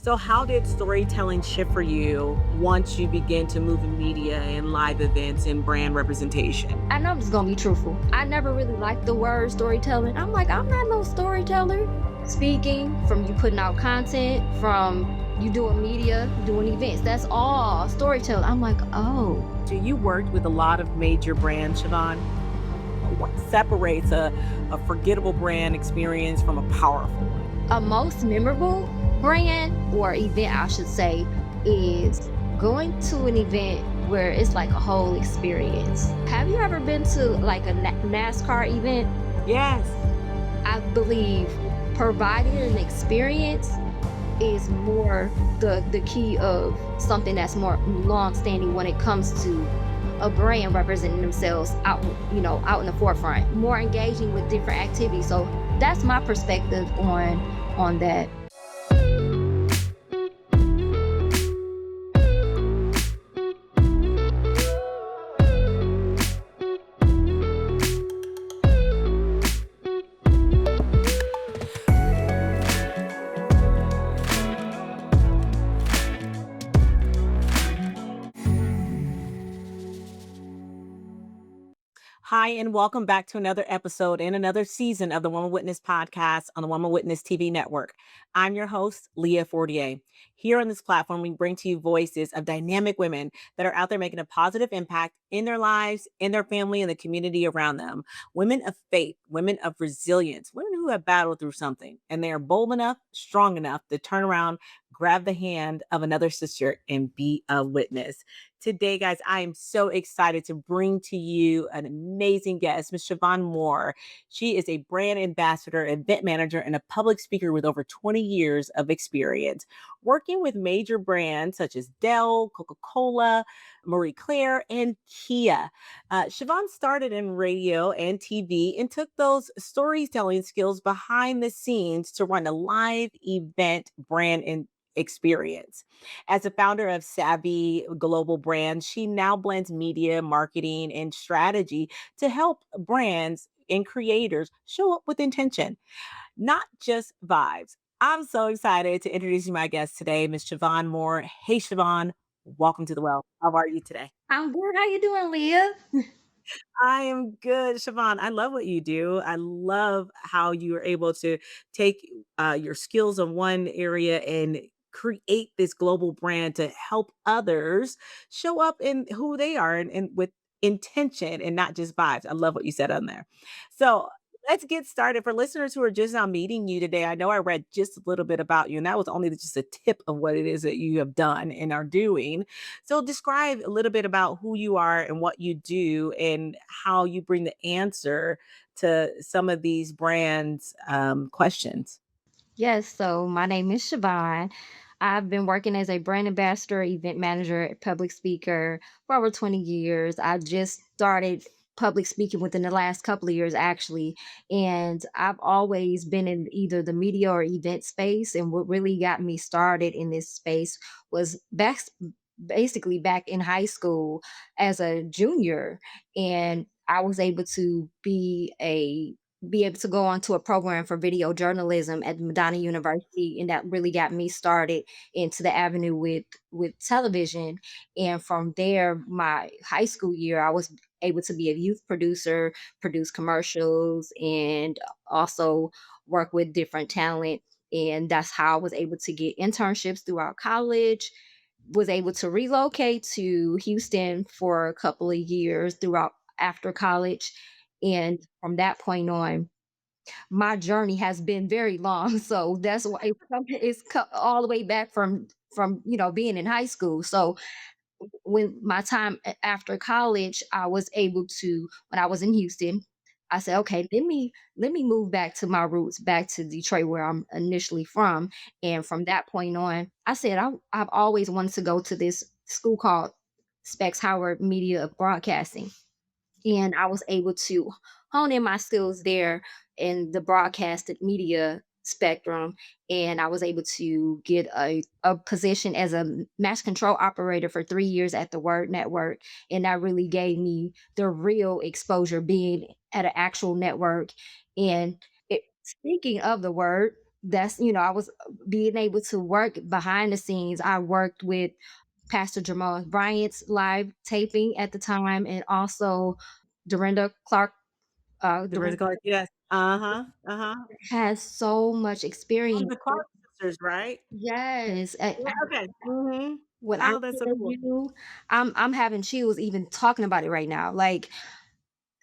So, how did storytelling shift for you once you begin to move in media and live events and brand representation? I know I'm just gonna be truthful. I never really liked the word storytelling. I'm like, I'm not no storyteller. Speaking, from you putting out content, from you doing media, doing events. That's all storytelling. I'm like, oh, So, you worked with a lot of major brands, Siobhan. What separates a forgettable brand experience from a powerful one? a most memorable brand or event, I should say, is going to an event where it's like a whole experience. Have you ever been to like a NASCAR event? Yes. I believe providing an experience is more the key of something that's more long standing when it comes to a brand representing themselves out, out in the forefront, more engaging with different activities. So that's my perspective on that. Hi, and welcome back to another episode and another season of the Woman Witness podcast on the Woman Witness TV network. I'm your host, Leah Fortier. Here on this platform, we bring to you voices of dynamic women that are out there making a positive impact in their lives, in their family, and the community around them. Women of faith, women of resilience, women who have battled through something, and they are bold enough, strong enough to turn around, grab the hand of another sister, and be a witness. Today, guys, I am so excited to bring to you an amazing guest, Miss Shavonne Moorer. She is a brand ambassador, event manager, and a public speaker with over 20 years of experience working with major brands such as Dell, Coca-Cola, Marie Claire, and Kia. Siobhan started in radio and TV and took those storytelling skills behind the scenes to run a live event brand and experience. As a founder of Savvy Global Brands, she now blends media, marketing, and strategy to help brands and creators show up with intention, not just vibes. I'm so excited to introduce you my guest today, Miss Siobhan Moore. Hey, Siobhan, welcome to the well. How are you today? I'm good. How you doing, Leah? I am good, Siobhan. I love what you do. I love how you are able to take your skills in one area and create this global brand to help others show up in who they are and with intention and not just vibes. I love what you said on there. So let's get started. For listeners who are just now meeting you today, I know I read just a little bit about you, and that was only just a tip of what it is that you have done and are doing. So describe a little bit about who you are and what you do and how you bring the answer to some of these brands questions. Yes, so my name is Shavonne. I've been working as a brand ambassador, event manager, public speaker for over 20 years. I just started public speaking within the last couple of years, actually. And I've always been in either the media or event space. And what really got me started in this space was basically back in high school as a junior. And I was able to be able to go on to a program for video journalism at Madonna University, and that really got me started into the avenue with television. And from there, my high school year, I was able to be a youth producer, produce commercials, and also work with different talent. And that's how I was able to get internships throughout college. Was able to relocate to Houston for a couple of years throughout after college. And from that point on, my journey has been very long. So that's why all the way back from being in high school. So when my time after college, I was able to when I was in Houston. I said, okay, let me move back to my roots, back to Detroit, where I'm initially from. And from that point on, I said I've always wanted to go to this school called Specs Howard Media Broadcasting, and I was able to hone in my skills there in the broadcasted media spectrum. And I was able to get a position as a match control operator for 3 years at the Word Network. And that really gave me the real exposure being at an actual network. And speaking of the Word, I was being able to work behind the scenes. I worked with Pastor Jamal Bryant's live taping at the time, and also Dorinda Clark. The Dorinda Rizzo, yes. Uh-huh, uh-huh. has so much Oh, experience. the Clark sisters, right? Yes, Yeah, okay. Mhm. when I Oh, that's so tell cool. you, I'm having chills even talking about it right now. Like,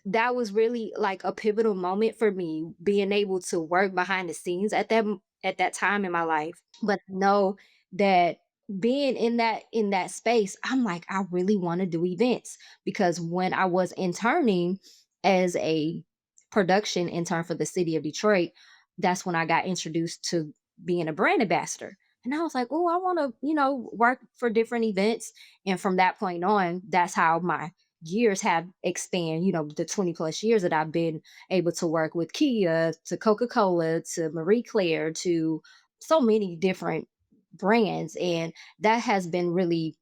that was really like a pivotal moment for me, being able to work behind the scenes at that time in my life. But know that being in that space, I'm like, I really want to do events, because when I was interning as a production intern for the city of Detroit, that's when I got introduced to being a brand ambassador. And I was like, oh, I want to, work for different events. And from that point on, that's how my years have expand, the 20 plus years that I've been able to work with Kia, to Coca-Cola, to Marie Claire, to so many different brands. And that has been really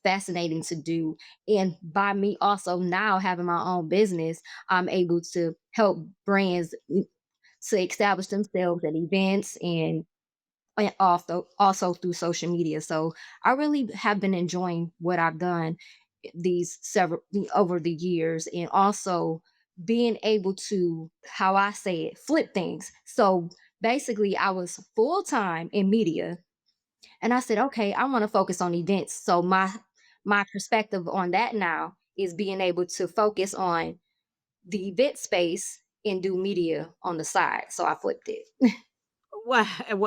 fascinating to do. And by me also now having my own business, I'm able to help brands to establish themselves at events, and also through social media. So I really have been enjoying what I've done these several over the years, and also being able to, how I say it, flip things. So basically I was full time in media, and I said, okay, I want to focus on events. So my perspective on that now is being able to focus on the event space and do media on the side. So I flipped it. Well,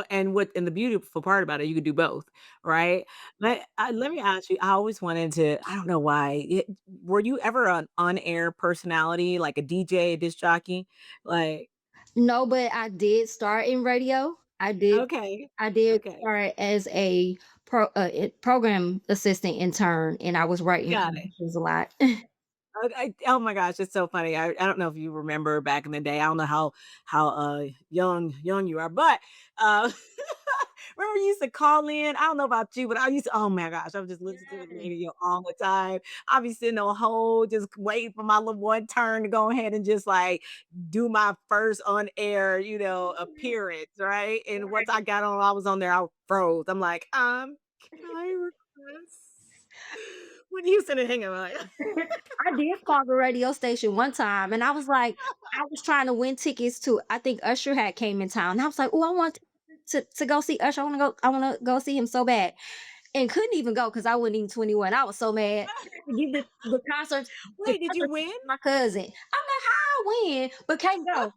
and the beautiful part about it, you could do both, right? Let me ask you, I always wanted to, I don't know why, were you ever an on-air personality, like a DJ, a disc jockey? Like, No, but I did start in radio. okay, I did okay, start as a program assistant intern, and I was writing got it. commercials a lot. Oh my gosh, it's so funny. I don't know if you remember back in the day. I don't know how young you are, but uh remember you used to call in. I don't know about you, but I used to, oh my gosh, I was just listening to the Yes. radio all the time. I'd be sitting on hold, just waiting for my little one turn to go ahead and just like do my first on air, appearance, right? And once I got on, I was on there, I froze. I'm like, can I request? When you sitting hanging like I did call the radio station one time, and I was like, I was trying to win tickets to, I think Usher had came in town. And I was like, oh, I want to go see Usher. I want to go see him so bad, and couldn't even go because I wasn't even 21. I was so mad. Give the wait, did you concert win? to my cousin. I'm like, how I win, but can't go.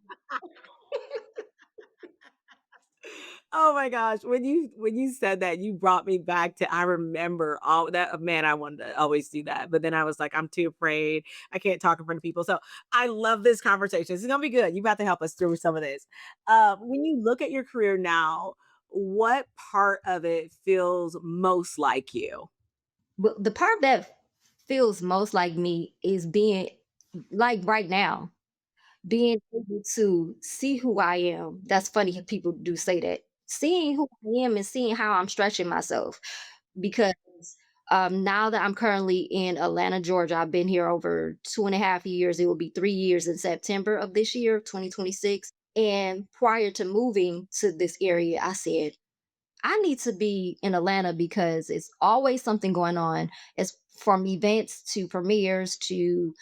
Oh my gosh, when you said that, you brought me back to I remember all that man, I wanted to always do that. But then I was like, I'm too afraid. I can't talk in front of people. So I love this conversation. It's gonna be good. You about to help us through some of this. When you look at your career now, what part of it feels most like you? But the part that feels most like me is being like right now, being able to see who I am. That's funny how people do say that. Seeing who I am and seeing how I'm stretching myself. Because now that I'm currently in Atlanta, Georgia, I've been here over 2.5 years. It will be 3 years in September of this year, 2026. And prior to moving to this area, I said, I need to be in Atlanta because it's always something going on. It's from events to premieres to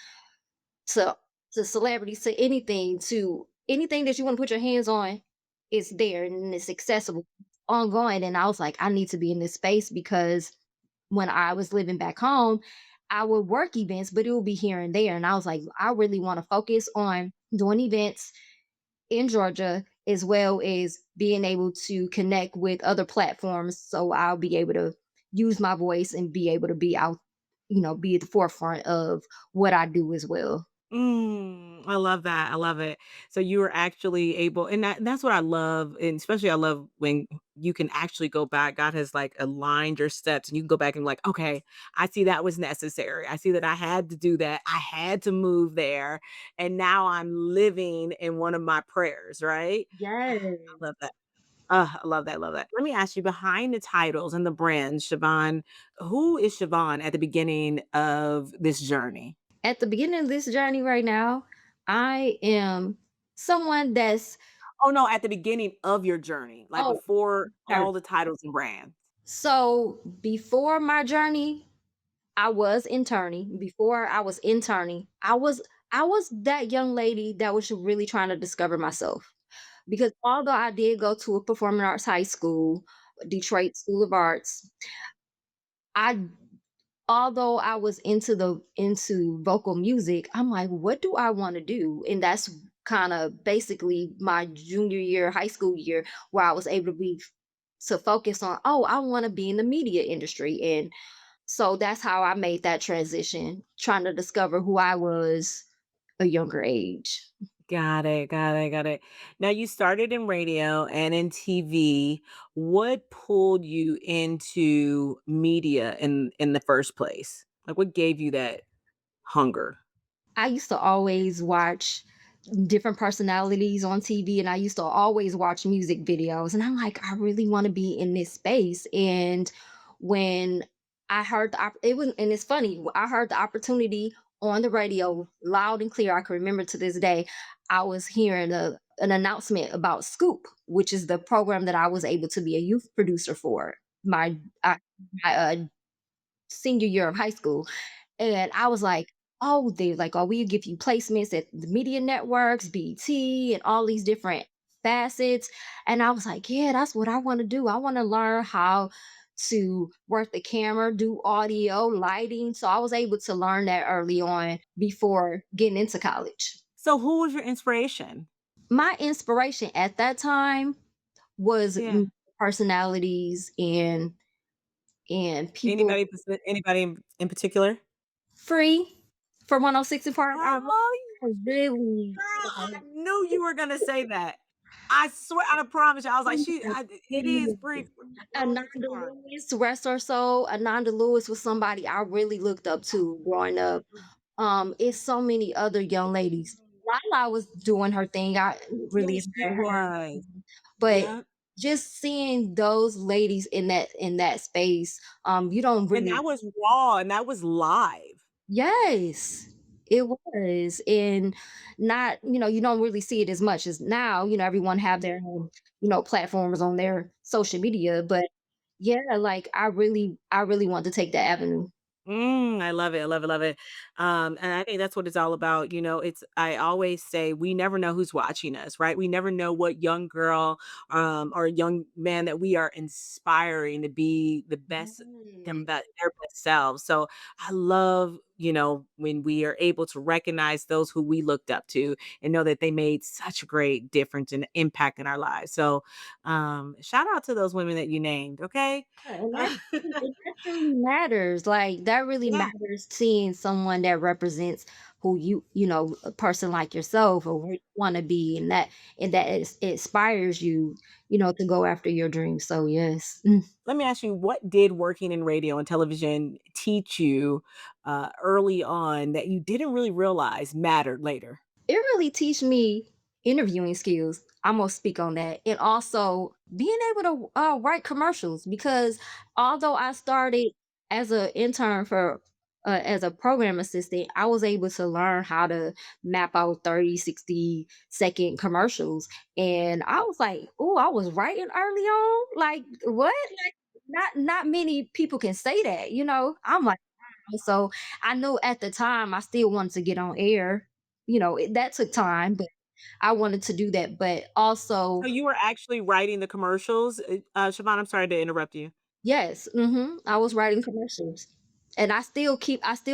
to celebrities to anything that you want to put your hands on, it's there and it's accessible, ongoing. And I was like, I need to be in this space because when I was living back home, I would work events, but it would be here and there. And I was like, I really want to focus on doing events in Georgia, as well as being able to connect with other platforms. So I'll be able to use my voice and be able to be out, be at the forefront of what I do as well. I love that. I love it. So you were actually able, and that's what I love, and especially I love when you can actually go back. God has like aligned your steps, and you can go back and like, okay, I see that was necessary. I see that I had to do that. I had to move there, and now I'm living in one of my prayers. Right? I Yes. love that. I love that. Love that. Let me ask you, behind the titles and the brands, Siobhan, who is Siobhan at the beginning of this journey? At the beginning of this journey right now, I am someone that's Oh, no, at the beginning of your journey, like, Oh, before sure. all the titles and brands. So before my journey, I was interning. Before I was interning, I was that young lady that was really trying to discover myself. Because although I did go to a performing arts high school, Detroit School of Arts, I although I was into vocal music, I'm like, what do I want to do? And that's kind of basically my junior year, high school year, where I was able to focus on, oh, I want to be in the media industry. And so that's how I made that transition, trying to discover who I was a younger age. Got it, got it, got it. Now you started in radio and in TV. What pulled you into media in the first place? Like, what gave you that hunger? I used to always watch different personalities on TV, and I used to always watch music videos, and I'm like, I really want to be in this space. And when I heard it was, and it's funny, I heard the opportunity on the radio loud and clear. I can remember to this day. I was hearing an announcement about Scoop, which is the program that I was able to be a youth producer for my I, my senior year of high school. And I was like, "Oh," they like, "Oh, we'll give you placements at the media networks, BT, and all these different facets." And I was like, "Yeah, that's what I wanna do. I wanna learn how to work the camera, do audio, lighting." So I was able to learn that early on before getting into college. So who was your inspiration? My inspiration at that time was Yeah. personalities and people. Anybody in particular? Free for 106 and Park. Oh, I really girl, I like knew you were gonna say that. I swear, I promise you. I was like, it is free for Ananda 106 Park. Lewis, rest her soul. Ananda Lewis was somebody I really looked up to growing up. It's so many other young ladies. Lala was doing her thing. I really Yes, she admire her. was. But Yeah. just seeing those ladies in that space, you don't And really. that was raw and that was live. Yes, it was. And not, you don't really see it as much as now, everyone have their own, platforms on their social media. But yeah, like I really want to take that avenue. I love it. I love it. Love it. And I think that's what it's all about. I always say we never know who's watching us, right? We never know what young girl or young man that we are inspiring to be the best, Yes. their best selves. So I love, when we are able to recognize those who we looked up to and know that they made such a great difference and impact in our lives. So shout out to those women that you named. Okay. And that truly matters. Like that really Yeah. matters, seeing someone that represents who a person like yourself or where you want to be, and that inspires you, to go after your dreams. So yes. Let me ask you, what did working in radio and television teach you early on that you didn't really realize mattered later? It really teach me interviewing skills. I'm gonna speak on that, and also being able to write commercials. Because although I started as an intern for as a program assistant, I was able to learn how to map out 30, 60-second commercials. And I was like, oh, I was writing early on. Like what? Like not many people can say that, I'm like, so I know at the time I still wanted to get on air. That took time, but I wanted to do that. But So also, you were actually writing the commercials? Siobhan, I'm sorry to interrupt you. yes, I was writing commercials. And I still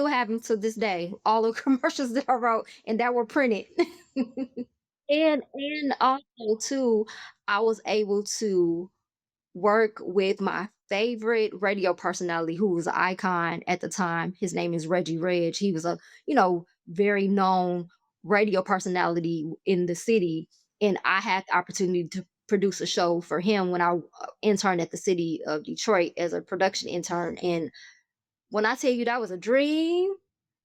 have them to this day. All the commercials that I wrote and that were printed. And also too, I was able to work with my favorite radio personality who was an icon at the time. His name is Reggie Reg. He was a, very known radio personality in the city. And I had the opportunity to produce a show for him when I interned at the city of Detroit as a production intern. And when I tell you that was a dream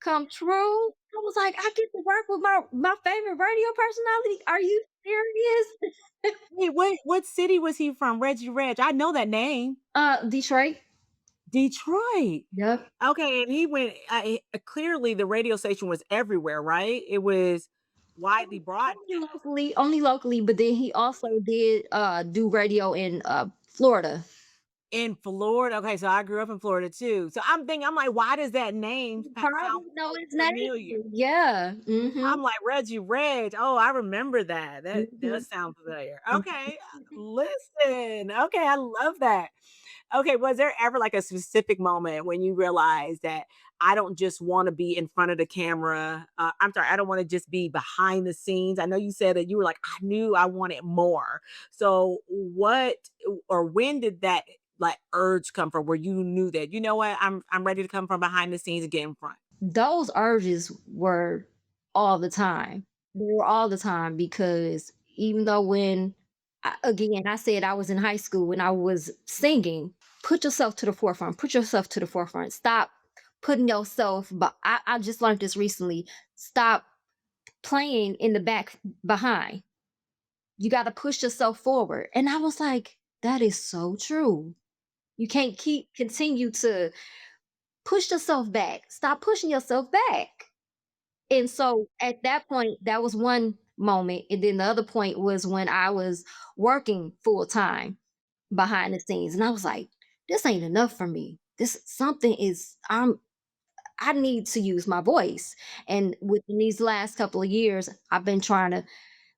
come true, I was like, I get to work with my favorite radio personality. Are you serious? Wait, what city was he from? Reggie Reg. I know that name. Detroit. Detroit. Yep. Okay, and he went. Clearly, the radio station was everywhere, right? It was. widely broadcast. Only locally, but then he also did do radio in Florida. In Florida, okay, so I grew up in Florida too. So I'm thinking, I'm like, why does that name You sound probably know so his name. familiar? Yeah. Mhm. I'm like, Reggie Reg. Oh, I remember that. That Mhm. does sound familiar. Mhm. Okay, listen. Okay, I love that. Okay, was there ever like a specific moment when you realized that I don't just want to be in front of the camera? I'm sorry, I don't want to just be behind the scenes. I know you said that you were like, I knew I wanted more. So, what or when did that like urge come from where you knew that, you know what, I'm ready to come from behind the scenes and get in front? Those urges were all the time. They were all the time because even though when again, I said I was in high school when I was singing, put yourself to the forefront, put yourself to the forefront. Stop putting yourself, but I just learned this recently. Stop playing in the back behind. You got to push yourself forward. And I was like, that is so true. You can't continue to push yourself back. Stop pushing yourself back. And so at that point, that was one moment. And then the other point was when I was working full time behind the scenes. And I was like, this ain't enough for me. This something is I need to use my voice. And within these last couple of years, I've been trying to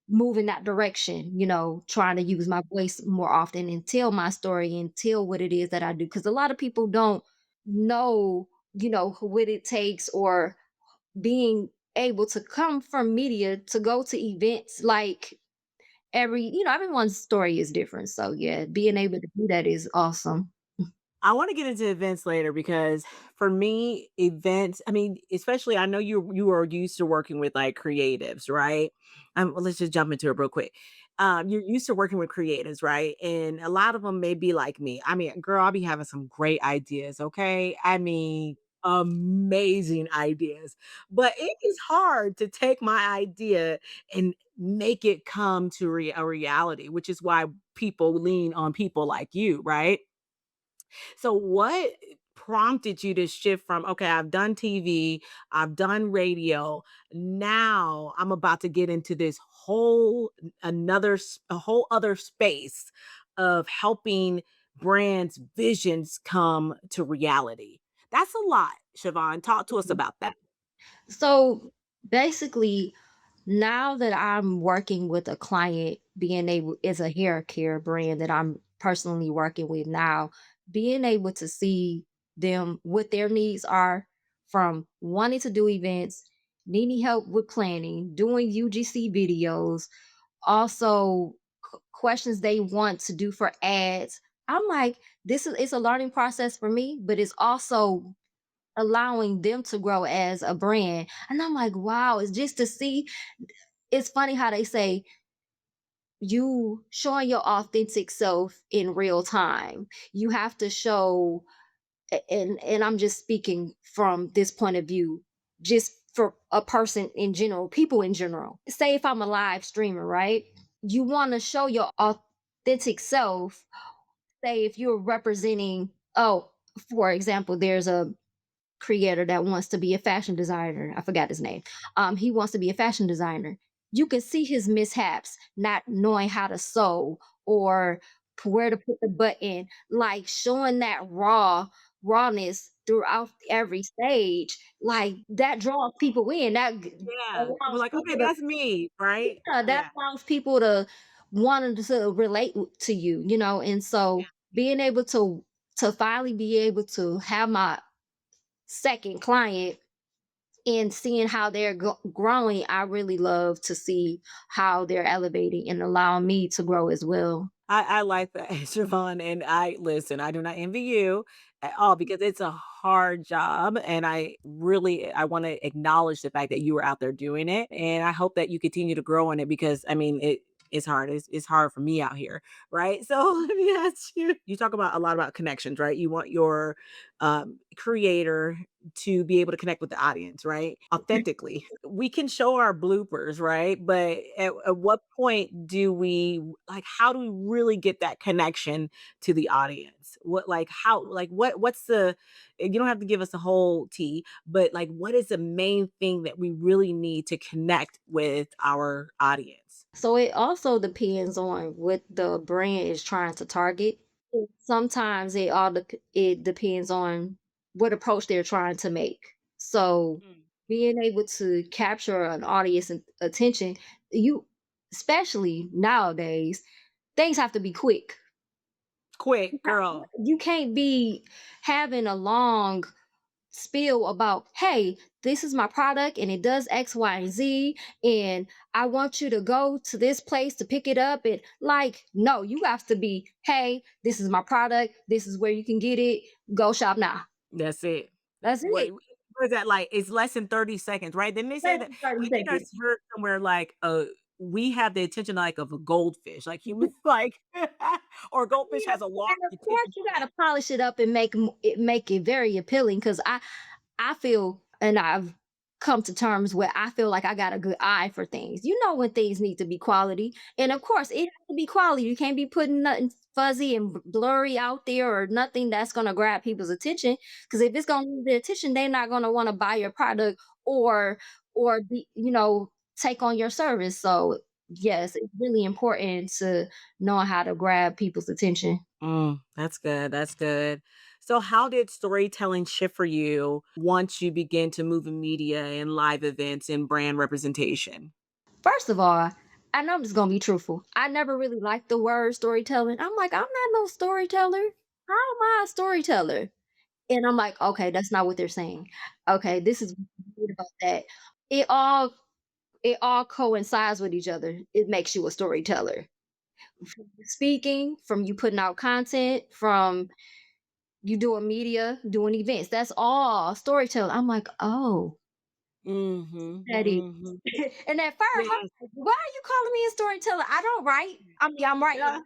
move in that direction, trying to use my voice more often and tell my story and tell what it is that I do. Because a lot of people don't know, what it takes or being able to come from media to go to events like everyone's story is different. So yeah, being able to do that is awesome. I want to get into events later because for me, events, I mean, especially I know you are used to working with like creatives, right? Well, let's just jump into it real quick. You're used to working with creatives, right? And a lot of them may be like me. I mean, girl, I'll be having some great ideas, okay? I mean, amazing ideas. But it is hard to take my idea and make it come to a reality, which is why people lean on people like you, right? So what prompted you to shift from, okay, I've done TV, I've done radio, now I'm about to get into this whole a whole other space of helping brands visions come to reality. That's a lot, Siobhan. Talk to us about that. So basically, now that I'm working with a client, being able is a hair care brand that I'm personally working with now, being able to see them what their needs are from wanting to do events, needing help with planning, doing UGC videos, also questions they want to do for ads. I'm like, this is it's a learning process for me, but it's also allowing them to grow as a brand. And I'm like, wow, it's just to see. It's funny how they say you showing your authentic self in real time. You have to show, and I'm just speaking from this point of view, just for a person in general, people in general. Say if I'm a live streamer, right? You want to show your authentic self. Say if you're representing, oh, for example, there's a creator that wants to be a fashion designer. I forgot his name. He wants to be a fashion designer. You can see his mishaps, not knowing how to sew or where to put the button, like showing that rawness throughout every stage, like that draws people in. That Yeah. We're allows like, okay, people to that's me, right? yeah, that Yeah. allows people to want to relate to you, and so being able to finally be able to have my second client and seeing how they're growing, I really love to see how they're elevating and allowing me to grow as well. I like that, Siobhan, and I listen, I do not envy you at all because it's a hard job, and I wanna acknowledge the fact that you were out there doing it, and I hope that you continue to grow in it because, I mean, it's hard. It's hard for me out here, right? So, let me ask you, you talk about a lot about connections, right? You want your, creator to be able to connect with the audience, right? Authentically. We can show our bloopers, right? But at what point do we like how do we really get that connection to the audience? What like how like what's the you don't have to give us a whole tea, but like what is the main thing that we really need to connect with our audience? So it also depends on what the brand is trying to target. Sometimes it depends on what approach they're trying to make. So Mm. being able to capture an audience attention, you especially nowadays, things have to be quick. Quick, girl. You can't be having a long spiel about, hey, this is my product and it does X, Y, and Z, and I want you to go to this place to pick it up. And like, no, you have to be, hey, this is my product, this is where you can get it, go shop now. That's it. That's it. What is that like? It's less than 30 seconds, right? Didn't they say Less that? than 30 I think I seconds. heard somewhere like, we have the attention like of a goldfish, like humans like or a goldfish Yeah, has a long and of course attention you span. gotta polish it up and make it very appealing. Cause I feel, and I've come to terms where I feel like I got a good eye for things. You know when things need to be quality, and of course it has to be quality. You can't be putting nothing fuzzy and blurry out there or nothing that's gonna grab people's attention. Because if it's gonna lose their attention, they're not gonna want to buy your product or be, take on your service. So yes, it's really important to know how to grab people's attention. That's good. That's good. So how did storytelling shift for you once you begin to move in media and live events and brand representation? First of all, I know I'm just gonna be truthful. I never really liked the word storytelling. I'm like, I'm not no storyteller. How am I a storyteller? And I'm like, okay, that's not what they're saying. Okay, this is weird about that. It all it all coincides with each other. It makes you a storyteller. From you speaking, from you putting out content, from you doing media, doing events. That's all storytelling. I'm like, oh, Mhm. that is. Mhm. And at first, I'm Yes. like, "Why are you calling me a storyteller? I don't write." I mean, I'm Yeah. writing,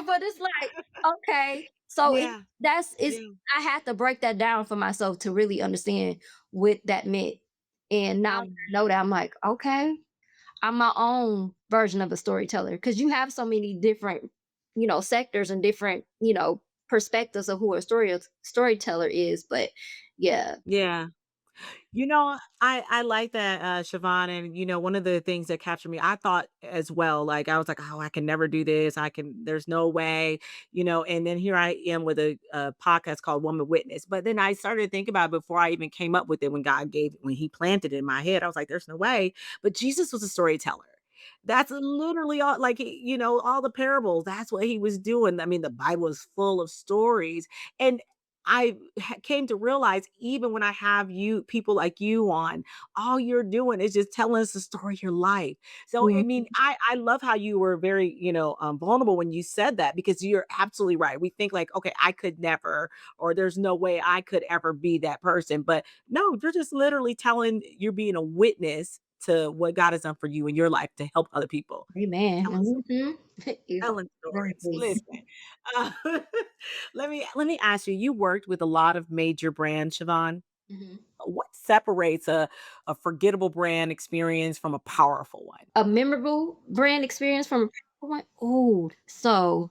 but it's like, okay. So Yeah. it's Yeah. I had to break that down for myself to really understand what that meant. And now that Um, I know that, I'm like, okay, I'm my own version of a storyteller because you have so many different, sectors and different, perspectives of who a storyteller is. But yeah. yeah. I like that, Siobhan, and, one of the things that captured me, I thought as well, like, I was like, "Oh, I can never do this. There's no way," and then here I am with a podcast called Woman Witness, but then I started to think about it before I even came up with it when he planted it in my head, I was like, "There's no way," but Jesus was a storyteller. That's literally all like, all the parables, that's what he was doing. I mean, the Bible is full of stories, and came to realize even when I have people like you on, all you're doing is just telling us the story of your life. So, I Mhm. mean, I love how you were very, vulnerable when you said that because you're absolutely right. We think like, okay, I could never, or there's no way I could ever be that person. But no, you're just literally you're being a witness to what God has done for you in your life to help other people. Amen. Telling Mhm. telling stories. Exactly. Listen, uh, let me ask you. You worked with a lot of major brands, Siobhan. Mhm. What separates a forgettable brand experience from a powerful one? A memorable brand experience from one? Oh, so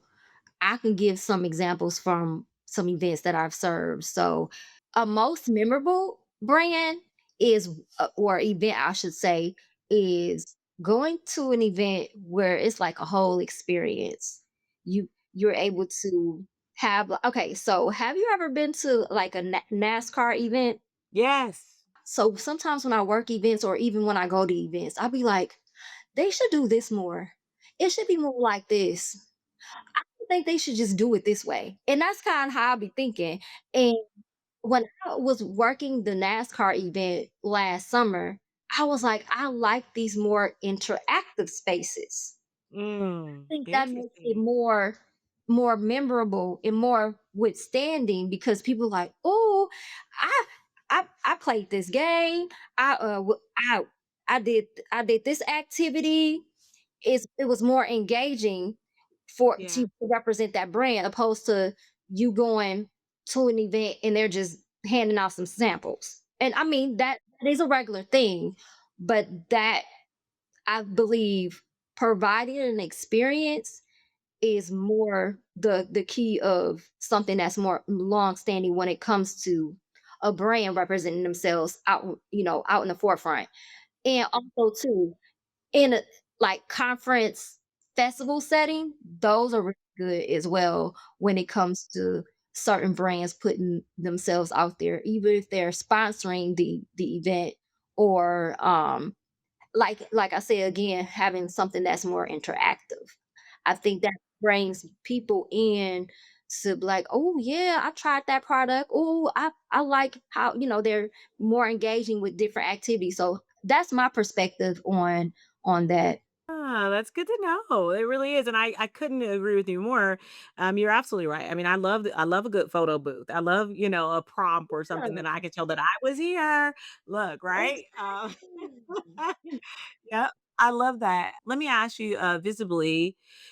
I can give some examples from some events that I've served. So, a most memorable brand is, or event, I should say, is going to an event where it's like a whole experience. You're able to have. Okay, so have you ever been to like a NASCAR event? Yes. So sometimes when I work events or even when I go to events, I'll be like, they should do this more. It should be more like this. I think they should just do it this way. And that's kind of how I be thinking. And when I was working the NASCAR event last summer, I was like, I like these more interactive spaces. Think that makes it Interesting. more memorable and more withstanding because people like, "Oh, I I played this game. I I did this activity." It was more engaging Yeah. to represent that brand opposed to you going to an event and they're just handing out some samples. And I mean, that is a regular thing, but that, I believe, providing an experience is more the key of something that's more long standing when it comes to a brand representing themselves out, out in the forefront. And also too, in a like conference festival setting, those are really good as well when it comes to certain brands putting themselves out there, even if they're sponsoring the event, or like I said again, having something that's more interactive. I think that brings people in to be like, oh yeah, I tried that product. Oh, I like how, they're more engaging with different activities. So that's my perspective on that. Ah, that's good to know. It really is, and I couldn't agree with you more. You're absolutely right. I mean, I love a good photo booth. I love, a prompt or something that I can show that I was here. Look, right? Yep, I love that. Let me ask you,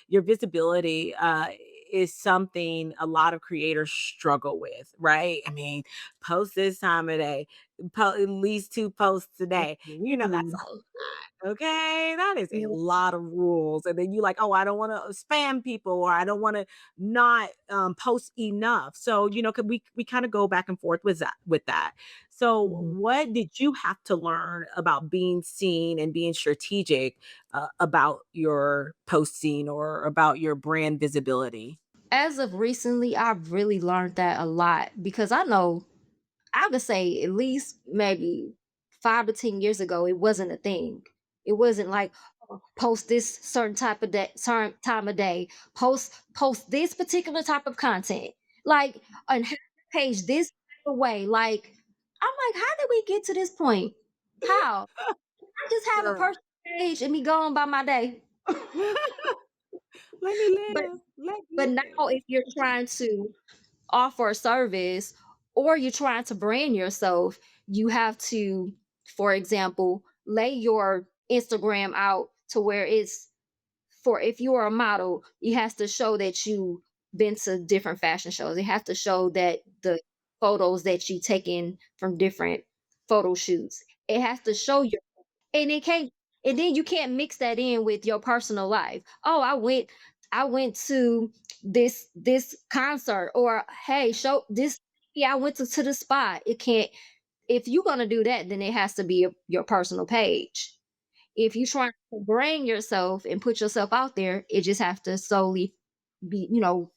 your visibility is something a lot of creators struggle with, right? I mean, post this time of day, at least 2 posts a day. That's Ooh. Okay, that is a Yeah. lot of rules, and then you like, "Oh, I don't wanna spam people, or I don't wanna not, post enough." So, could we kinda go back and forth with that. So, Mhm. what did you have to learn about being seen and being strategic, about your posting or about your brand visibility? As of recently, I've really learned that a lot because I would say at least maybe 5 to 10 years ago, it wasn't a thing. It wasn't like, "Oh, post this certain type of day, certain time of day, post this particular type of content, like, and have the page this type of way." Like, I'm like, how did we get to this point? How? I just have a Girl. personal page and be going by my day. Let me But live. Let me now live. if you're trying to offer a service or you're trying to brand yourself, you have to, for example, lay your Instagram out to where it's for, if you are a model, you have to show that you've been to different fashion shows. You have to show that the photos that you taken from different photo shoots. It has to show you, and it can't, and then you can't mix that in with your personal life. Oh, I went to this concert, or hey, show this, yeah, I went to the spot. It can't, if you're gonna do that, then it has to be your personal page. If you try to brand yourself and put yourself out there, it just have to solely be,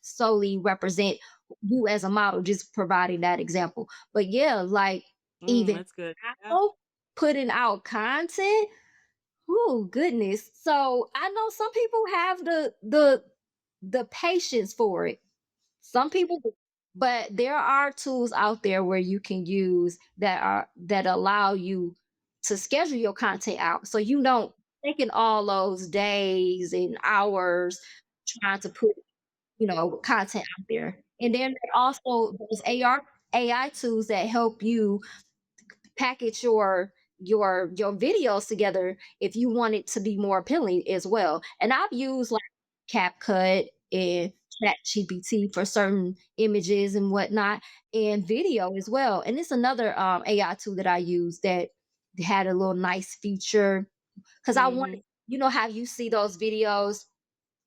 solely represent you as a model, just providing that example. But yeah, like, even That's good. Yeah. now, putting out content. Oh goodness. So I know some people have the patience for it. Some people do. But there are tools out there where you can use that allow you to schedule your content out. So you don't taking all those days and hours trying to put, content out there. And then there are also those AI tools that help you package your videos together if you want it to be more appealing as well. And I've used like CapCut and ChatGPT for certain images and whatnot, and video as well. And it's another AI tool that I use that had a little nice feature because I wanted, Mhm. how you see those videos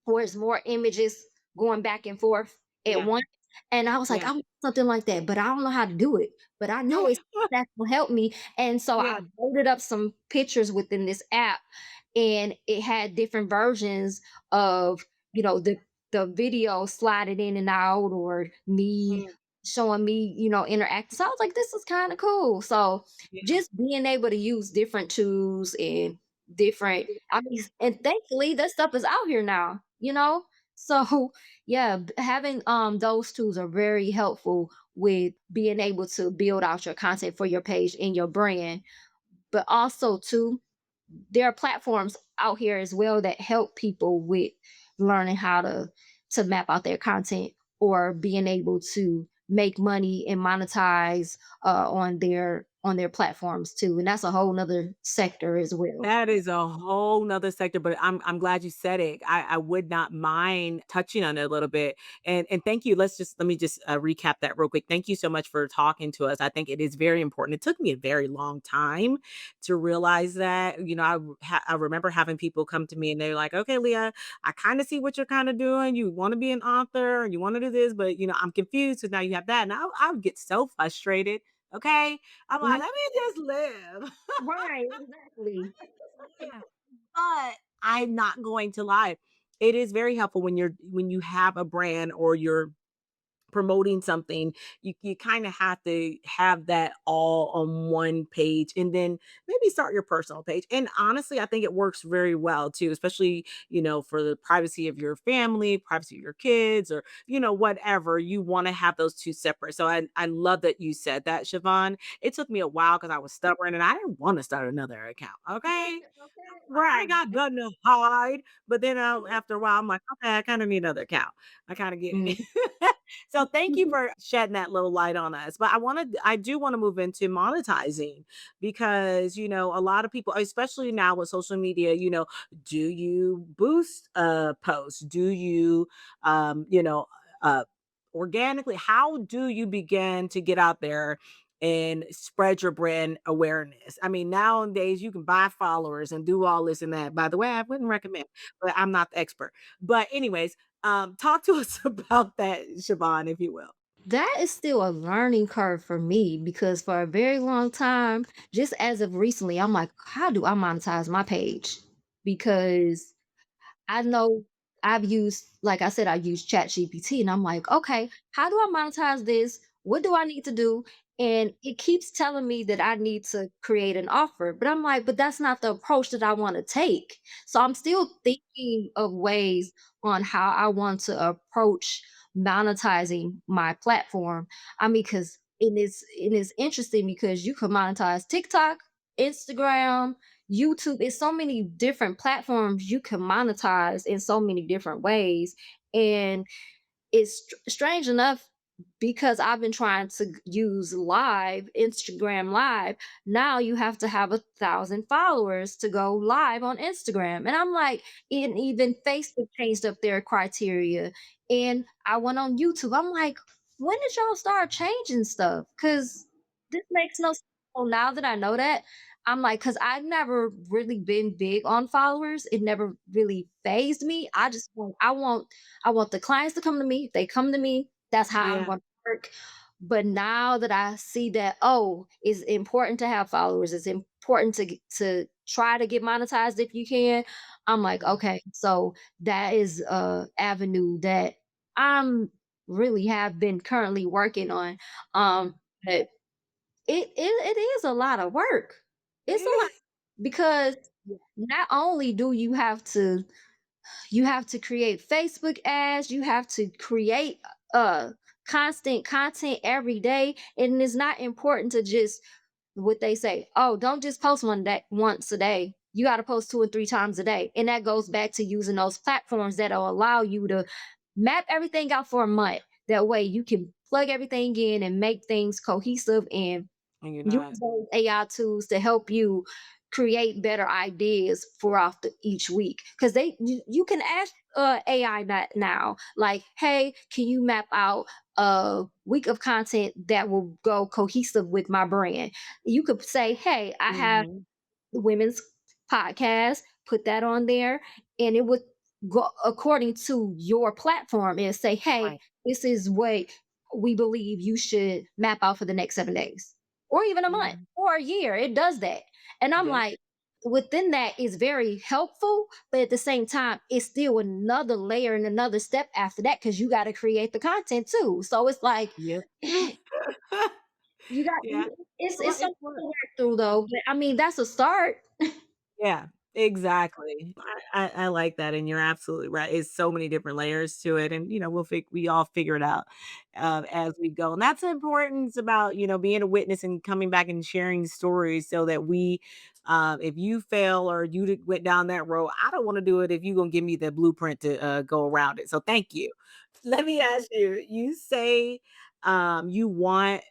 where it's more images going back and forth at Yeah. once. And I was like, Yeah. I want something like that, but I don't know how to do it. But I know it's that will help me. And so I Yeah. loaded up some pictures within this app, and it had different versions of, the video sliding in and out, or me Mm, showing me, interacting. So I was like, this is kind of cool. So yeah. just being able to use different tools and different, I mean, and thankfully that stuff is out here now, you know? So yeah, having those tools are very helpful with being able to build out your content for your page and your brand. But also too, there are platforms out here as well that help people with learning how to map out their content, or being able to make money and monetize on on their platforms too, and that's a whole nother sector as well. That is a whole nother sector, but I'm glad you said it. I would not mind touching on it a little bit. And thank you. Let me just recap that real quick. Thank you so much for talking to us. I think it is very important. It took me a very long time to realize that. I remember having people come to me and they're like, "Okay, Leah, I kind of see what you're kind of doing. You want to be an author and you want to do this, but I'm confused. So now you have that." And I would get so frustrated. Okay, I'm like, Mhm. let me just live. Right, exactly. Yeah, but I'm not going to lie. It is very helpful when you have a brand or you're promoting something, you kind of have to have that all on one page and then maybe start your personal page. And honestly, I think it works very well too, especially, for the privacy of your family, privacy of your kids, or, whatever. You want to have those two separate. So I love that you said that, Siobhan. It took me a while because I was stubborn and I didn't want to start another account. Okay. Okay, Right, I right. got nothing to hide, but then, after a while, I'm like, "Okay, I kinda need another account." I kinda get it. Mm. So, thank you for shedding that little light on us, but I do wanna move into monetizing because, a lot of people, especially now with social media, do you boost, posts? Do you, uh, organically how do you begin to get out there and spread your brand awareness? I mean, nowadays you can buy followers and do all this and that. By the way, I wouldn't recommend, but I'm not the expert. But anyways, talk to us about that, Siobhan, if you will. That is still a learning curve for me because for a very long time, just as of recently, I'm like, how do I monetize my page? Because I know I've used, like I said, I use ChatGPT and I'm like, okay, how do I monetize this? What do I need to do? And it keeps telling me that I need to create an offer. But I'm like, but that's not the approach that I want to take. So I'm still thinking of ways on how I want to approach monetizing my platform. I mean, because it is interesting because you can monetize TikTok, Instagram, YouTube is so many different platforms you can monetize in so many different ways. And it's strange enough because I've been trying to use live, Instagram live. Now you have to have 1,000 followers to go live on Instagram. And I'm like, and even Facebook changed up their criteria. And I went on YouTube. I'm like, when did y'all start changing stuff? Because this makes no sense. So now that I know that, I'm like, because I've never really been big on followers. It never really phased me. I want the clients to come to me. If they come to me, that's how I'm Yeah. gonna work. But now that I see that, oh, it's important to have followers, it's important to try to get monetized if you can. I'm like, Mhm. okay, so that is a avenue that I'm really have been currently working on. But it is a lot of work. It's a lot because Yeah. not only do you have to create Facebook ads, you have to create constant content every day. And it's not important to just what they say, oh, don't just post one day once a day. You got to post 2 or 3 times a day. And that goes back to using those platforms that'll allow you to map everything out for a month. That way you can plug everything in and make things cohesive and And you're use not. those AI tools to help you create better ideas throughout each week. Because you can ask AI that now, like, hey, can you map out a week of content that will go cohesive with my brand? You could say, hey, I have Mhm. the women's podcast, put that on there, and it would go according to your platform and say, hey, Right. this is what we believe you should map out for the next 7 days, or even a month, Mhm. or a year. It does that. And I'm Yep. like, within that is very helpful, but at the same time, it's still another layer and another step after that because you got to create the content too. So it's like, Yep. you got Yeah. it's Well, something it's work. to work through though. But I mean, that's a start. Yeah, exactly. I like that, and you're absolutely right. It's so many different layers to it, and we all figure it out as we go. And that's the importance about being a witness and coming back and sharing stories, so that if you fail or went down that road, I don't want to do it if you're gonna give me the blueprint to go around it. So thank you. Let me ask you. You say you want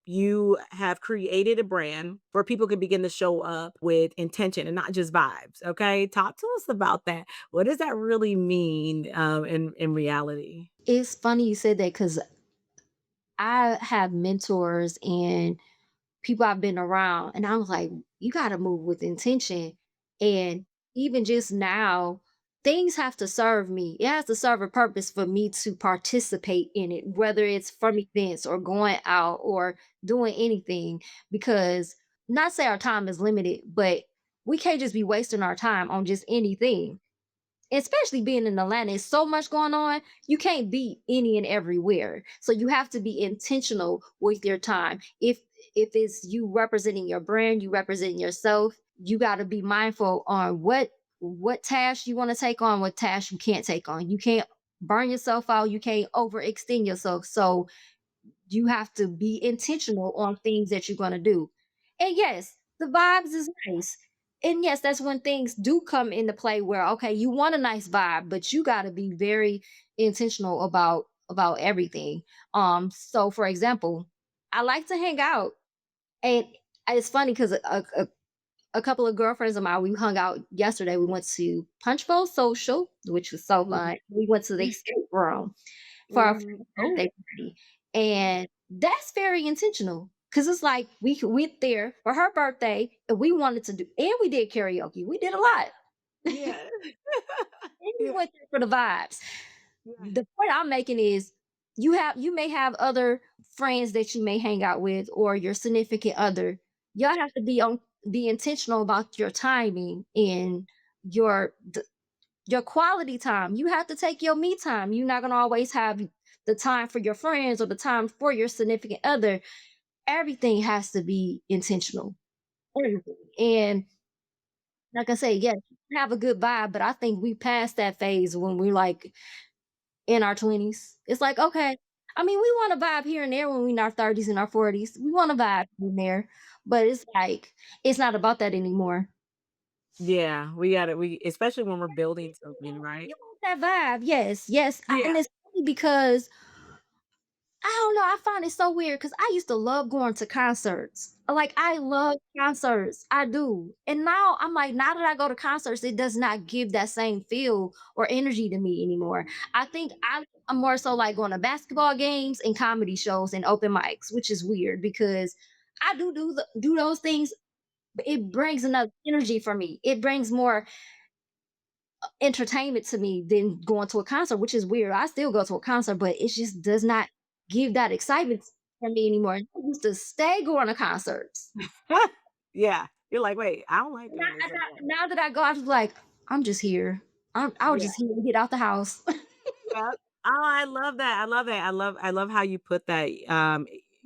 you have created a brand where people can begin to show up with intention and not just vibes. Okay. Talk to us about that. What does that really mean in reality? It's funny you said that because I have mentors and people I've been around, and I was like, you got to move with intention. And even just now, things have to serve me. It has to serve a purpose for me to participate in it, whether it's from events or going out or doing anything. Because not say our time is limited, but we can't just be wasting our time on just anything. Especially being in Atlanta, it's so much going on. You can't be any and everywhere. So you have to be intentional with your time. If it's you representing your brand, you representing yourself, you got to be mindful on what tasks you want to take on, what tasks you can't take on. You can't burn yourself out, you can't overextend yourself. So you have to be intentional on things that you're going to do. And yes, the vibes is nice. And yes, that's when things do come into play where okay, you want a nice vibe, but you got to be very intentional about everything. So for example, I like to hang out and it's funny cuz a couple of girlfriends of mine we hung out yesterday. We went to Punch Bowl Social, which was so Mhm. fun. We went to the escape room for our Mhm. friend's Oh, birthday party, and that's very intentional because it's like we went there for her birthday, and we wanted to do and we did karaoke. We did a lot, and yeah. we Yeah. went there for the vibes. Yeah. The point I'm making is you may have other friends that you may hang out with or your significant other. Y'all have to be intentional about your timing and your your quality time. You have to take your me time. You're not gonna always have the time for your friends or the time for your significant other. Everything has to be intentional. Everything. And like I say, yes, have a good vibe, but I think we passed that phase when we're like in our 20s. It's like, okay, I mean, we want to vibe here and there when we're in our 30s and our 40s. We want to vibe in there, but it's like it's not about that anymore. Yeah, we especially when we're building something, right? You want that vibe, yes, yes, Yeah. and it's funny because I don't know, I find it so weird because I used to love going to concerts. Like, I love concerts, I do, and now I'm like, now that I go to concerts, it does not give that same feel or energy to me anymore. I think I'm more so like going to basketball games and comedy shows and open mics, which is weird because I do those things, but it brings another energy for me. It brings more entertainment to me than going to a concert, which is weird. I still go to a concert, but it just does not give that excitement for me anymore. I used to stay going to concerts. Yeah. You're like, "Wait, I don't like Now, doing this anymore." now that I go, I was like, I'm just here. I was Yeah. just here to get out the house. Yeah. Oh, I love that. I love that. I love how you put that.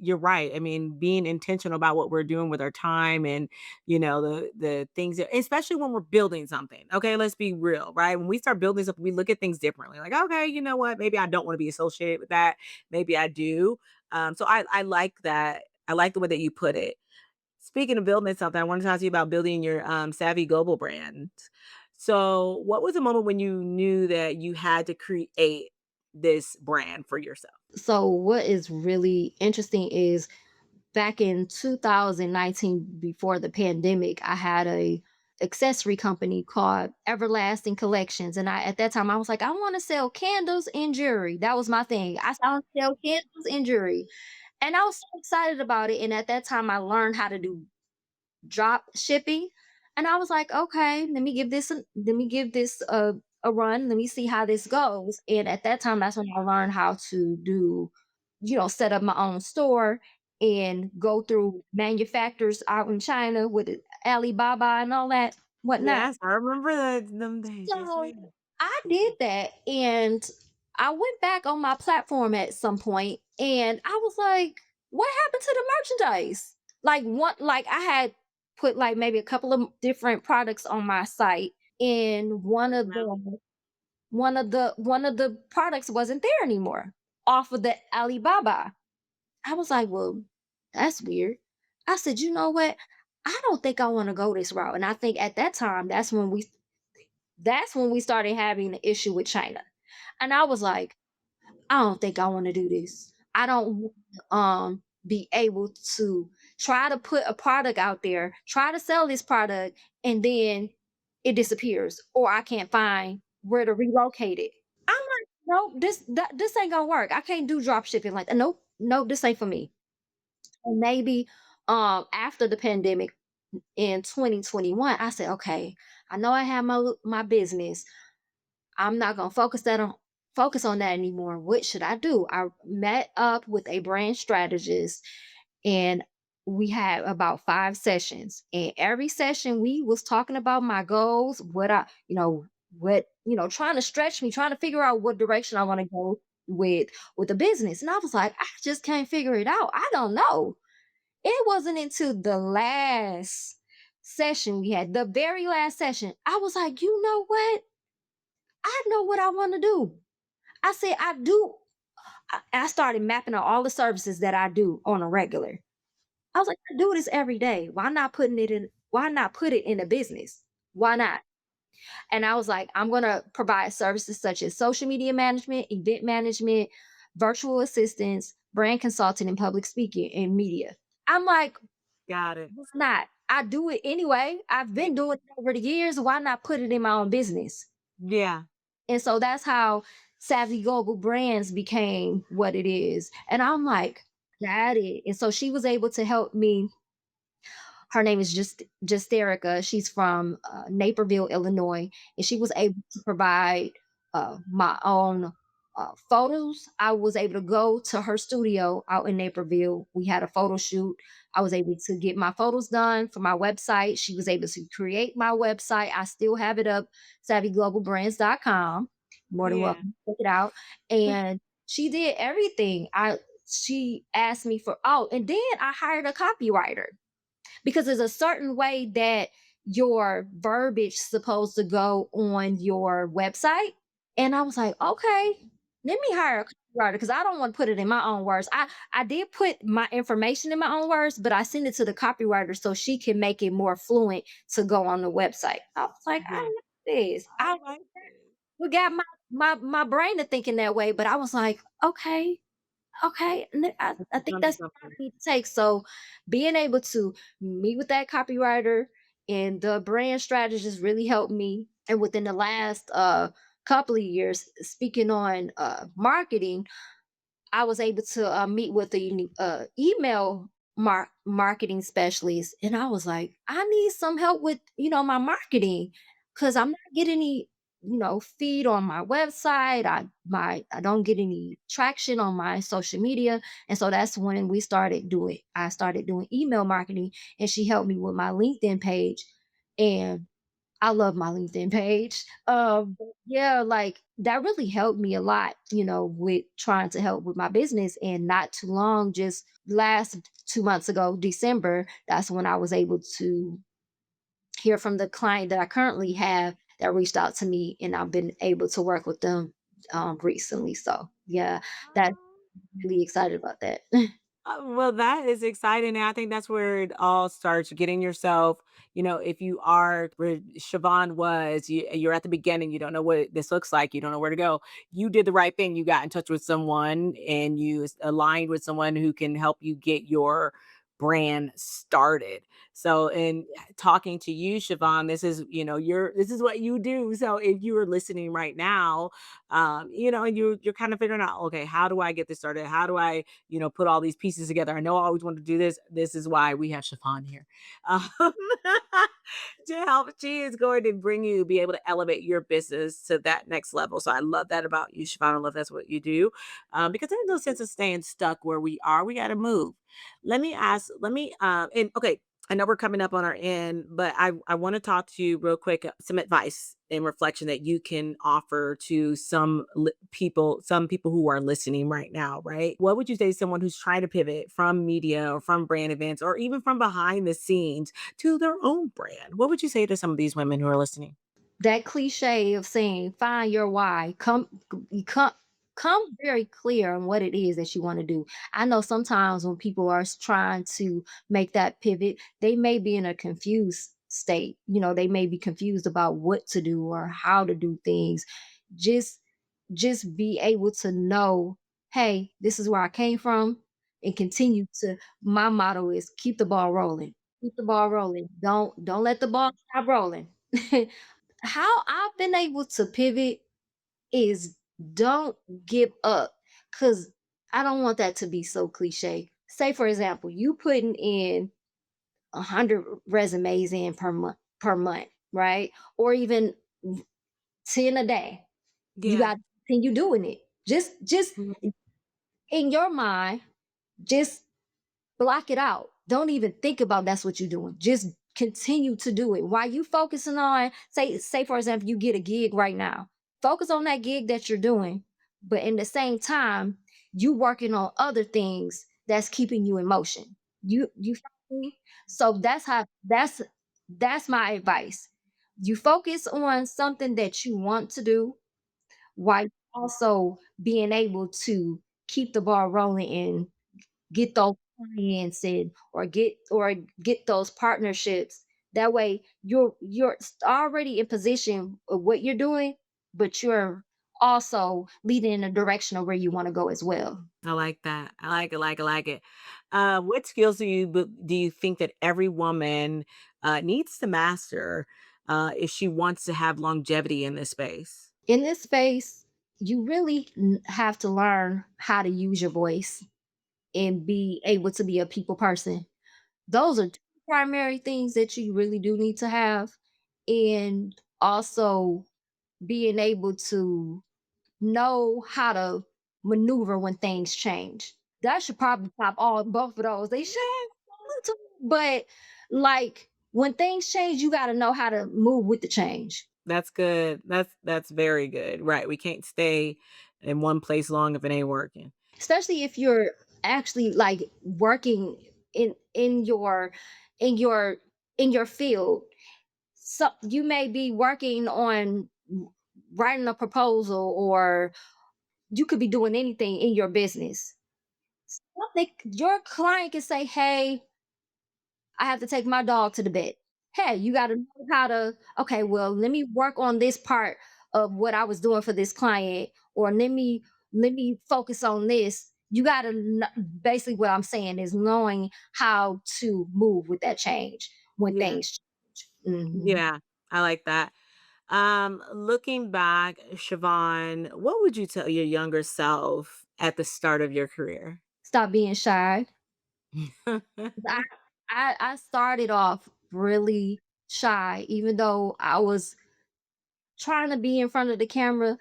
You're right. I mean, being intentional about what we're doing with our time and the things that, especially when we're building something. Okay, let's be real, right? When we start building something, we look at things differently. Like, okay, you know what? Maybe I don't want to be associated with that. Maybe I do. So I like that. I like the way that you put it. Speaking of building something, I want to talk to you about building your savvy global brand. So, what was the moment when you knew that you had to create this brand for yourself? So what is really interesting is back in 2019 before the pandemic, I had a accessory company called Everlasting Collections, and I at that time I was like, I want to sell candles and jewelry. That was my thing. I want to sell candles and jewelry, and I was so excited about it. And at that time, I learned how to do drop shipping, and I was like, okay, let me give this a run. Let me see how this goes. And at that time, that's when I learned how to do, set up my own store and go through manufacturers out in China with Alibaba and all that whatnot. Yes, I remember them days. Yes, So ma'am. I did that, and I went back on my platform at some point, and I was like, "What happened to the merchandise?" Like I had put like maybe a couple of different products on my site, and one of the products wasn't there anymore off of the Alibaba. I was like, "Well, that's weird." I said, "You know what? I don't think I want to go this route." And I think at that time, that's when we started having the issue with China. And I was like, I don't think I want to do this. I don't. be able to try to put a product out there, try to sell this product, and then it disappears, or I can't find where to relocate it. I'm like, nope, this ain't gonna work. I can't do drop shipping like that. Nope, nope, this ain't for me. And maybe after the pandemic in 2021, I said, okay, I know I have my business. I'm not gonna focus on that anymore. What should I do? I met up with a brand strategist, and we had about 5 sessions. And every session we was talking about my goals, trying to stretch me, trying to figure out what direction I want to go with the business. And I was like, I just can't figure it out. I don't know. It wasn't until the last session we had, the very last session, I was like, you know what? I know what I want to do. I said, I do. I started mapping out all the services that I do on a regular. I was like, I do this every day. Why not put it in a business? Why not? And I was like, I'm gonna provide services such as social media management, event management, virtual assistance, brand consulting, and public speaking and media. I'm like, Got it. why not? I do it anyway. I've Y been doing it over the years. Why not put it in my own business? yeah. And so that's how Savvy Global Brands became what it is. And I'm like, got it. And so she was able to help me. Her name is just Erica. She's from Naperville, Illinois, and she was able to provide my own photos. I was able to go to her studio out in Naperville. We had a photo shoot. I was able to get my photos done for my website. She was able to create my website. I still have it up, savvyglobalbrands.com. More than Yeah. welcome to check it out. And she did everything. She asked me for, oh, and then I hired a copywriter because there's a certain way that your verbiage supposed to go on your website. And I was like, okay, let me hire a copywriter because I don't want to put it in my own words. I did put my information in my own words, but I sent it to the copywriter so she can make it more fluent to go on the website. I was like, I Yeah. like this. I like it. We got my brain to thinking that way, but I was like, okay, okay, and then I It's think onto that's something. what I need to take. So being able to meet with that copywriter and the brand strategist really helped me. And within the last couple of years, speaking on marketing, I was able to meet with the email marketing specialist, and I was like, I need some help with my marketing because I'm not getting any feed on my website. I don't get any traction on my social media, and so that's when I started doing email marketing, and she helped me with my LinkedIn page, and I love my LinkedIn page. But yeah, like that really helped me a lot, with trying to help with my business. And not too long, just last 2 months ago, December, that's when I was able to hear from the client that I currently have that reached out to me, and I've been able to work with them recently. So yeah, that's really excited about that. Well, that is exciting. And I think that's where it all starts getting yourself, if you are where Siobhan was, you're at the beginning, you don't know what this looks like, you don't know where to go. You did the right thing. You got in touch with someone and you aligned with someone who can help you get your brand started. So, in talking to you, Siobhan, this is, this is what you do. So, if you are listening right now, and you're kind of figuring out, okay, how do I get this started? How do I put all these pieces together. I know I always wanted to do this. This is why we have Chiffon here. Um, to help. She is going to bring you, be able to elevate your business to that next level. So I love that about you, Chiffon. I love that's what you do. Because there's no sense of staying stuck where we are. We got to move. And okay, I know we're coming up on our end, but I want to talk to you real quick, some advice and reflection that you can offer to some people who are listening right now, right? What would you say to someone who's trying to pivot from media or from brand events or even from behind the scenes to their own brand? What would you say to some of these women who are listening? That cliche of saying find your why, you come very clear on what it is that you want to do. I know sometimes when people are trying to make that pivot, they may be in a confused state. They may be confused about what to do or how to do things. Just just be able to know, hey, this is where I came from, and continue to my motto is keep the ball rolling. Keep the ball rolling. Don't let the ball stop rolling. How I've been able to pivot is don't give up, cuz I don't want that to be so cliche. Say for example, you putting in 100 resumes in per month, right? Or even 10 a day. You Yeah. got to continue doing it. Just Mhm. in your mind, just block it out. Don't even think about that's what you're doing. Just continue to do it. While you focusing on, say for example, you get a gig right now. Focus on that gig that you're doing, but in the same time, you working on other things that's keeping you in motion. You follow me? So that's my advice. You focus on something that you want to do while also being able to keep the ball rolling and get those clients in or get those partnerships. That way you're already in position of what you're doing, but you're also leading in the direction of where you want to go as well. I like that. I like it, like it, like it. What skills do you think that every woman needs to master if she wants to have longevity in this space? In this space, you really have to learn how to use your voice and be able to be a people person. Those are two primary things that you really do need to have. And also being able to know how to maneuver when things change. That should probably top all both of those. They should, but like when things change, you got to know how to move with the change. That's good. That's very good. Right. We can't stay in one place long if it ain't working. Especially if you're actually like working in your in your field. So you may be working on writing a proposal, or you could be doing anything in your business. Something your client can say, "Hey, I have to take my dog to the vet." Hey, you got to know how to. Okay, well, let me work on this part of what I was doing for this client, or let me focus on this. You got to basically what I'm saying is knowing how to move with that change when Yeah. things change. Yeah. I like that. Looking back, Siobhan, what would you tell your younger self at the start of your career? Stop being shy. I I started off really shy, even though I was trying to be in front of the camera.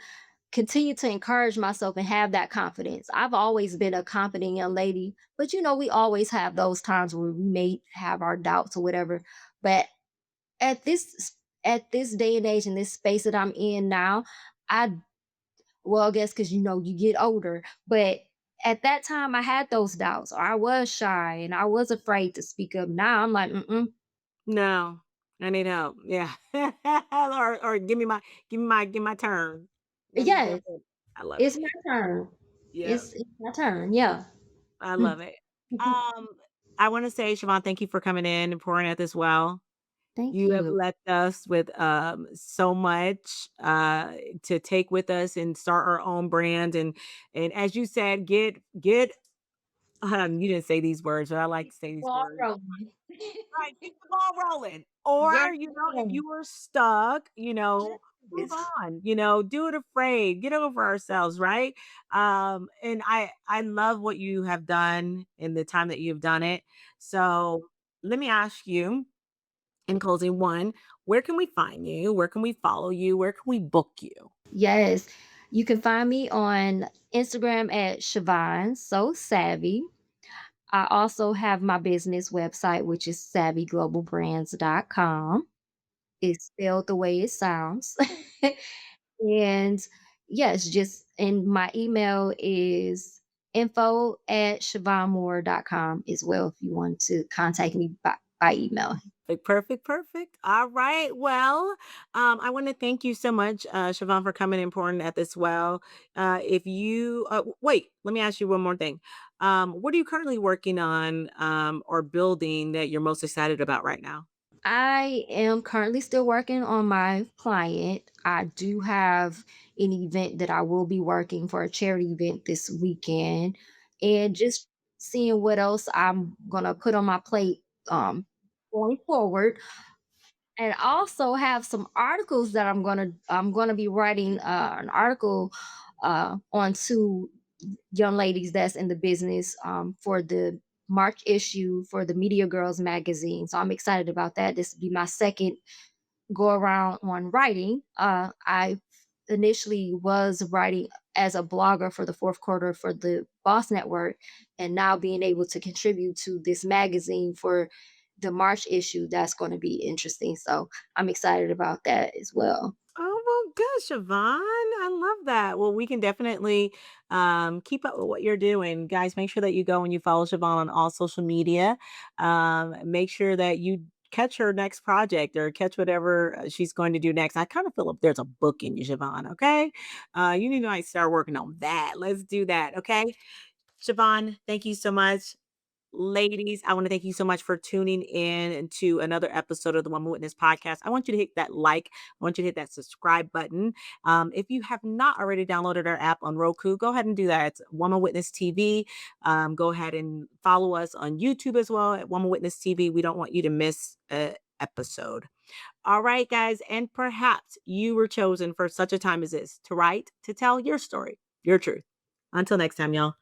Continue to encourage myself and have that confidence. I've always been a confident young lady, but we always have those times where we may have our doubts or whatever. But at this day and age in this space that I'm in now, I well, I guess because you get older, but at that time I had those doubts, or I was shy and I was afraid to speak up. Now I'm like, mm-mm. No, I need help. Yeah. or give me my turn. Let me Yes, jump in. I love it's it. my turn. Yeah. It's my turn. Yeah. I love it. Um, I want to say, Siobhan, thank you for coming in and pouring out this well. Thank You have you. left us with so much to take with us and start our own brand and as you said, get you didn't say these words, but I like to say these Ball words. rolling. Right, keep the ball rolling. Or, Girl, if you were stuck, move yes. on, do it afraid, get over ourselves, right? And I love what you have done in the time that you've done it. So let me ask you in closing, one, where can we find you? Where can we follow you? Where can we book you? Yes. You can find me on Instagram at Shavonne So Savvy. I also have my business website, which is savvyglobalbrands.com. It's spelled the way it sounds. And yes, and my email is info@shavonnemoorer.com as well if you want to contact me by email. Perfect, perfect, perfect. All right. Well, I want to thank you so much, Siobhan, for coming and pouring at this well. If you wait, let me ask you one more thing. What are you currently working on or building that you're most excited about right now? I am currently still working on my client. I do have an event that I will be working for, a charity event this weekend. And just seeing what else I'm gonna put on my plate um, going forward, and also have some articles that I'm gonna be writing an article on two young ladies that's in the business for the March issue for the Media Girls magazine. So I'm excited about that. This will be my second go around on writing. I initially was writing as a blogger for the fourth quarter for the Boss Network, and now being able to contribute to this magazine for the March issue, that's going to be interesting. So I'm excited about that as well. Oh, well, good, Siobhan. I love that. Well, we can definitely keep up with what you're doing. Guys, make sure that you go and you follow Siobhan on all social media. Make sure that you catch her next project or catch whatever she's going to do next. I kind of feel like there's a book in you, Siobhan. Okay. You need to like start working on that. Let's do that. Okay. Siobhan, thank you so much. Ladies, I want to thank you so much for tuning in to another episode of the Woman Witness podcast. I want you to hit that like, I want you to hit that subscribe button. If you have not already downloaded our app on Roku, go ahead and do that. It's Woman Witness TV. Go ahead and follow us on YouTube as well at Woman Witness TV. We don't want you to miss an episode. All right, guys. And perhaps you were chosen for such a time as this to write, to tell your story, your truth. Until next time, y'all.